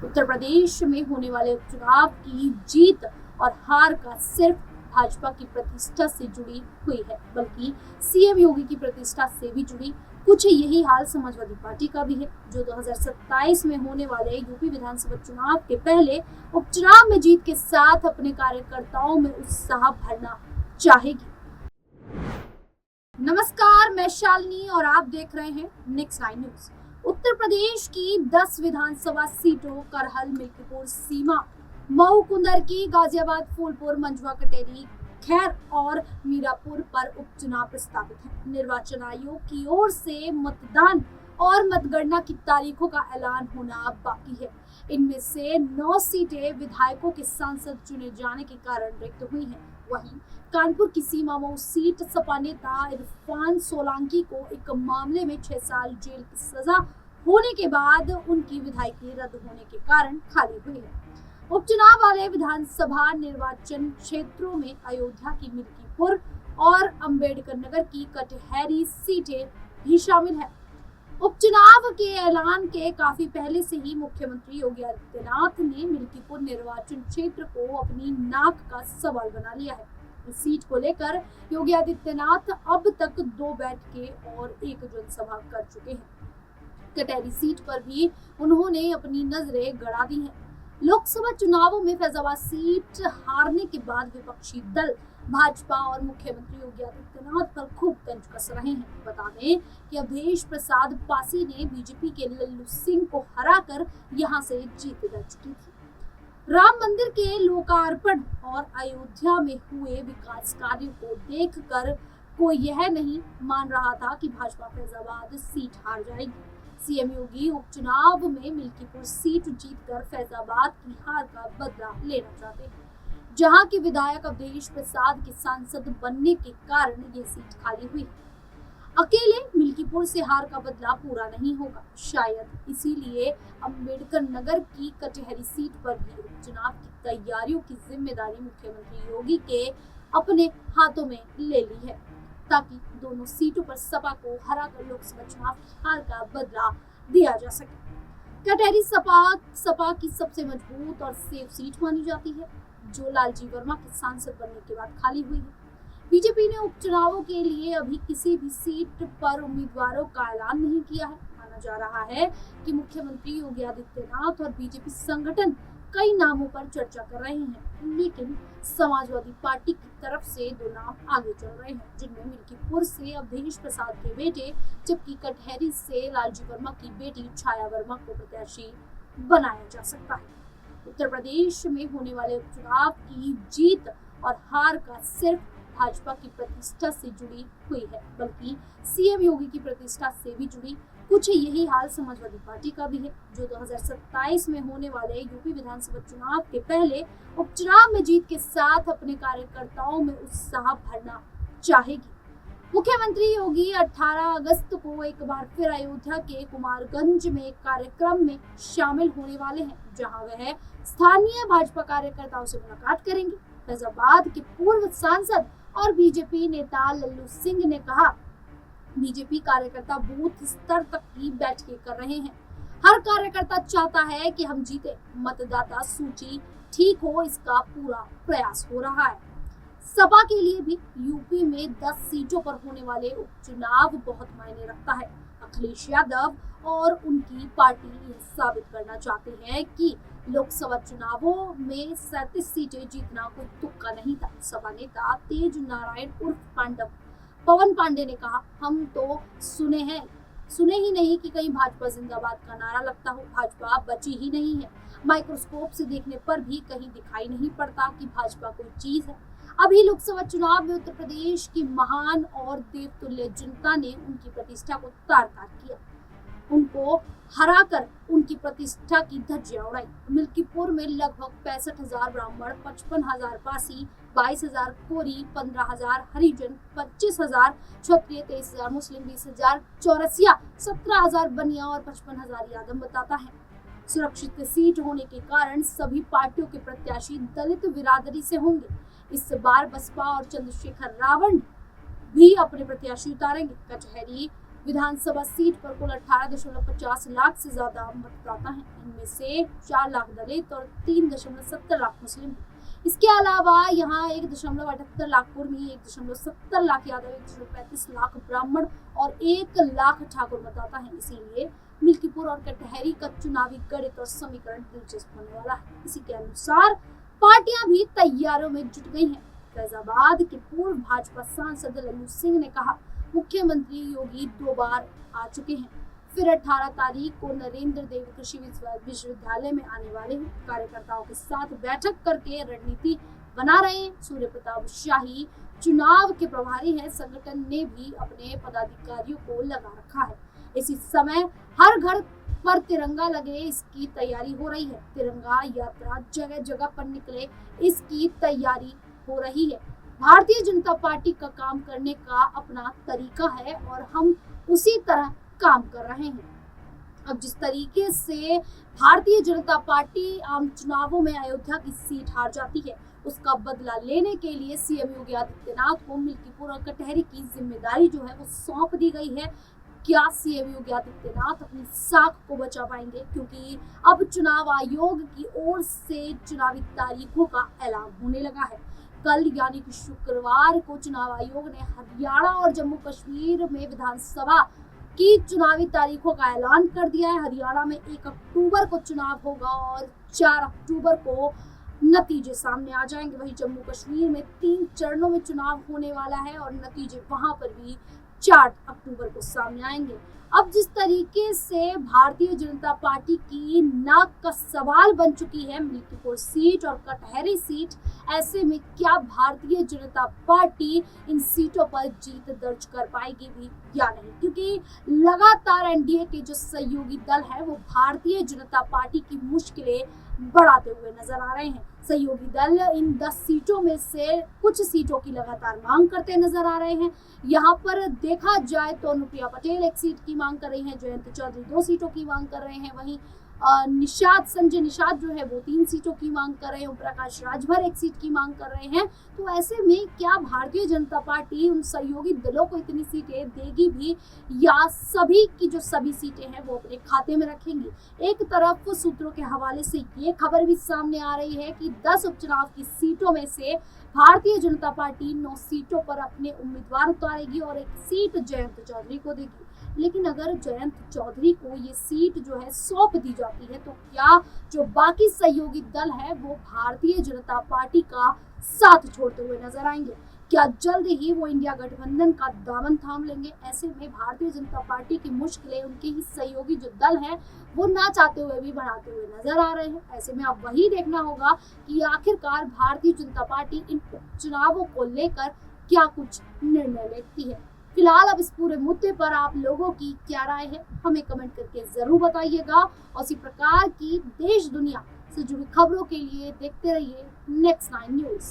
उत्तर प्रदेश में होने वाले उपचुनाव की जीत और हार का सिर्फ भाजपा की प्रतिष्ठा से जुड़ी हुई है, बल्कि सीएम योगी की प्रतिष्ठा से भी जुड़ी। कुछ यही हाल समाजवादी पार्टी का भी है, जो 2027 में होने वाले यूपी विधानसभा चुनाव के पहले उपचुनाव में जीत के साथ अपने कार्यकर्ताओं में उत्साह भरना चाहेगी। नमस्कार, मैं शालिनी और आप देख रहे हैं नेक्स्ट 9 न्यूज। उत्तर प्रदेश की 10 विधानसभा सीटों करहल, मिल्कीपुर, सीमा, मऊ, कुंदरकी, गाजियाबाद, फूलपुर, मंझवा, कटेरी, खैर और मीरापुर पर उपचुनाव प्रस्तावित है। निर्वाचन आयोग की ओर से मतदान और मतगणना की तारीखों का ऐलान होना बाकी है। इनमें से 9 सीटें विधायकों के सांसद चुने जाने के कारण रिक्त हुई हैं। वहीं कानपुर की सीमा मऊ सीट सपा नेता इरफान सोलंकी को एक मामले में 6 साल जेल की सजा होने के बाद उनकी विधायकी रद्द होने के कारण खाली हुई है। उपचुनाव वाले विधानसभा निर्वाचन क्षेत्रों में अयोध्या की मिल्कीपुर और अंबेडकर नगर की कटहरी सीटें भी शामिल है। उपचुनाव के ऐलान के काफी पहले से ही मुख्यमंत्री योगी आदित्यनाथ ने मिल्कीपुर निर्वाचन क्षेत्र को अपनी नाक का सवाल बना लिया है। इस सीट को लेकर योगी आदित्यनाथ अब तक 2 बैठकें और 1 जनसभा कर चुके हैं। कटहरी सीट पर भी उन्होंने अपनी नजरें गड़ा दी हैं। लोकसभा चुनावों में फैजाबाद सीट हारने के बाद विपक्षी दल भाजपा और मुख्यमंत्री योगी आदित्यनाथ पर खूब तंज कस रहे हैं। बता दें कि अवधेश प्रसाद पासी ने बीजेपी के लल्लू सिंह को हराकर यहां से जीत दर्ज की थी। राम मंदिर के लोकार्पण और अयोध्या में हुए विकास कार्यों को देखकर कोई यह नहीं मान रहा था कि भाजपा फैजाबाद सीट हार जाएगी। सीएम योगी उपचुनाव में मिल्कीपुर सीट जीतकर फैजाबाद की हार का बदला लेना चाहते हैं, जहां के विधायक अवधेश प्रसाद के सांसद बनने के कारण ये सीट खाली हुई। अकेले मिल्कीपुर से हार का बदला पूरा नहीं होगा। शायद इसीलिए अंबेडकर नगर की कटहरी सीट पर भी उपचुनाव की तैयारियों की जिम्मेदारी मुख्यमंत्री योगी के अपने हाथों में ले ली है, ताकि दोनों सीटों पर सपा को हराकर लोकसभा चुनाव की हार का बदला दिया जा सके। कटहरी सपा की सबसे मजबूत और सेफ सीट मानी जाती है, जो लालजी वर्मा के सांसद बनने के बाद खाली हुई है। बीजेपी ने उपचुनावों के लिए अभी किसी भी सीट पर उम्मीदवारों का ऐलान नहीं किया है। माना जा रहा है कि मुख्यमंत्री योगी आदित्यनाथ और बीजेपी संगठन कई नामों पर चर्चा कर रहे हैं, लेकिन समाजवादी पार्टी की तरफ से 2 नाम आगे चल रहे हैं, जिनमें मिल्कीपुर से अवधेश प्रसाद के बेटे, जबकि कटहरी से लालजी वर्मा की बेटी छाया वर्मा को प्रत्याशी बनाया जा सकता है। उत्तर प्रदेश में होने वाले उपचुनाव की जीत और हार का सिर्फ भाजपा की प्रतिष्ठा से जुड़ी हुई है, बल्कि सीएम योगी की प्रतिष्ठा से भी जुड़ी। कुछ यही हाल समाजवादी पार्टी का भी है, जो 2027 में होने वाले यूपी विधानसभा चुनाव के पहले उपचुनाव में जीत के साथ अपने कार्यकर्ताओं में उत्साह भरना चाहेगी। मुख्यमंत्री योगी 18 अगस्त को एक बार फिर अयोध्या के कुमारगंज में एक कार्यक्रम में शामिल होने वाले हैं, जहां वह स्थानीय भाजपा कार्यकर्ताओं से मुलाकात करेंगे। फैजाबाद के पूर्व सांसद और बीजेपी नेता लल्लू सिंह ने कहा, बीजेपी कार्यकर्ता बूथ स्तर तक की बैठकें कर रहे हैं। हर कार्यकर्ता चाहता है कि हम जीते, मतदाता सूची ठीक हो, इसका पूरा प्रयास हो रहा है। सपा के लिए भी यूपी में 10 सीटों पर होने वाले उपचुनाव बहुत मायने रखता है। अखिलेश यादव और उनकी पार्टी यह साबित करना चाहते हैं कि लोकसभा चुनावों में 37 सीटें जीतना कोई तुक्का नहीं था। सपा नेता तेज नारायण उर्फ पांडव पवन पांडे ने कहा, हम तो सुने ही नहीं कि कहीं भाजपा जिंदाबाद का नारा लगता हो। भाजपा बची ही नहीं है। माइक्रोस्कोप से देखने पर भी कहीं दिखाई नहीं पड़ता कि भाजपा कोई चीज है। अभी लोकसभा चुनाव में उत्तर प्रदेश की महान और देवतुल्य जनता ने उनकी प्रतिष्ठा को तार-तार किया, उनको हराकर उनकी प्रतिष्ठा की धज्जियां उड़ाई। मिल्कीपुर में लगभग 65,000 ब्राह्मण, 55,000 पासी, 22,000 कोरी, 15,000 हरिजन, 25,000 क्षत्रिय, 23,000 मुस्लिम, 20,000 चौरसिया, 17,000 बनिया और 55,000 यादव बताता है। सुरक्षित सीट होने के कारण सभी पार्टियों के प्रत्याशी दलित बिरादरी से होंगे। इस बार बसपा और चंद्रशेखर रावण भी अपने प्रत्याशी उतारेंगे। कचहरी विधानसभा सीट पर कुल 18.50 लाख से ज्यादा मतदाता हैं। इनमें से 4 लाख दलित और 3.70 लाख मुस्लिम हैं। इसके अलावा यहाँ 1.78 लाख कुर्मी, 1.70 लाख यादव, 1.35 लाख ब्राह्मण और 1 लाख ठाकुर मतदाता हैं। इसीलिए मिल्कीपुर और कटहरी का चुनावी गणित और समीकरण दिलचस्प होने वाला है। इसी के अनुसार पार्टियां भी तैयारियों में जुट गई हैं। फैजाबाद के पूर्व भाजपा सांसद लल्लू सिंह ने कहा, मुख्यमंत्री योगी 2 बार आ चुके हैं, फिर 18 तारीख को नरेंद्र देव कृषि विश्वविद्यालय में आने वाले हैं। कार्यकर्ताओं के साथ बैठक करके रणनीति बना रहे हैं। सूर्य प्रताप शाही चुनाव के प्रभारी हैं। संगठन ने भी अपने पदाधिकारियों को लगा रखा है। इसी समय हर घर पर तिरंगा लगे, इसकी तैयारी हो रही है। तिरंगा यात्रा जगह जगह पर निकले, इसकी तैयारी हो रही है। भारतीय जनता पार्टी का काम करने का अपना तरीका है और हम उसी तरह काम कर रहे हैं। अब जिस तरीके से भारतीय जनता पार्टी आम चुनावों में अयोध्या की सीट हार जाती है, उसका बदला लेने के लिए सीएम योगी आदित्यनाथ को मिल्कीपुर और कटहरी की जिम्मेदारी जो है वो सौंप दी गई है। क्या सीएम योगी आदित्यनाथ अपनी साख को बचा पाएंगे? क्योंकि अब चुनाव आयोग की ओर से चुनावी तारीखों का ऐलान होने लगा है। कल यानी कि शुक्रवार को चुनाव आयोग ने हरियाणा और जम्मू कश्मीर में विधानसभा की चुनावी तारीखों का ऐलान कर दिया है। हरियाणा में 1 अक्टूबर को चुनाव होगा और 4 अक्टूबर को नतीजे सामने आ जाएंगे। वहीं जम्मू कश्मीर में 3 चरणों में चुनाव होने वाला है और नतीजे वहां पर भी 4 अक्टूबर को सामने आएंगे। अब जिस तरीके से भारतीय जनता पार्टी की नाक का सवाल बन चुकी है मिल्कीपुर सीट और कटहरी सीट, ऐसे में क्या भारतीय जनता पार्टी इन सीटों पर जीत दर्ज कर पाएगी भी या नहीं? क्योंकि लगातार एनडीए के जो सहयोगी दल है वो भारतीय जनता पार्टी की मुश्किलें बढ़ाते हुए नजर आ रहे हैं। सहयोगी दल इन 10 सीटों में से कुछ सीटों की लगातार मांग करते नजर आ रहे हैं। यहाँ पर देखा जाए तो अनुप्रिया पटेल 1 सीट की मांग कर रही हैं, जयंत चौधरी 2 सीटों की मांग कर रहे हैं, वहीं संजय निषाद जो है वो 3 सीटों की मांग कर रहे हैं, ओम प्रकाश राजभर 1 सीट की मांग कर रहे हैं। तो ऐसे में क्या भारतीय जनता पार्टी उन सहयोगी दलों को इतनी सीटें देगी भी या सभी की जो सभी सीटें हैं वो अपने खाते में रखेंगी? एक तरफ सूत्रों के हवाले से ये खबर भी सामने आ रही है कि 10 उपचुनाव की सीटों में से भारतीय जनता पार्टी 9 सीटों पर अपने उम्मीदवार उतारेगी और 1 सीट जयंत चौधरी को देगी। लेकिन अगर जयंत चौधरी को ये सीट जो है सौंप दी जाती है तो क्या जो बाकी सहयोगी दल है वो भारतीय जनता पार्टी का साथ छोड़ते हुए नजर आएंगे? क्या जल्द ही वो इंडिया गठबंधन का दामन थाम लेंगे? ऐसे में भारतीय जनता पार्टी की मुश्किलें उनके ही सहयोगी जो दल हैं वो ना चाहते हुए भी बढ़ाते हुए नजर आ रहे हैं। ऐसे में अब वही देखना होगा कि आखिरकार भारतीय जनता पार्टी इन चुनावों को लेकर क्या कुछ निर्णय लेती है। फिलहाल अब इस पूरे मुद्दे पर आप लोगों की क्या राय है, हमें कमेंट करके जरूर बताइएगा। और इसी प्रकार की देश दुनिया से जुड़ी खबरों के लिए देखते रहिए नेक्स्ट 9 न्यूज।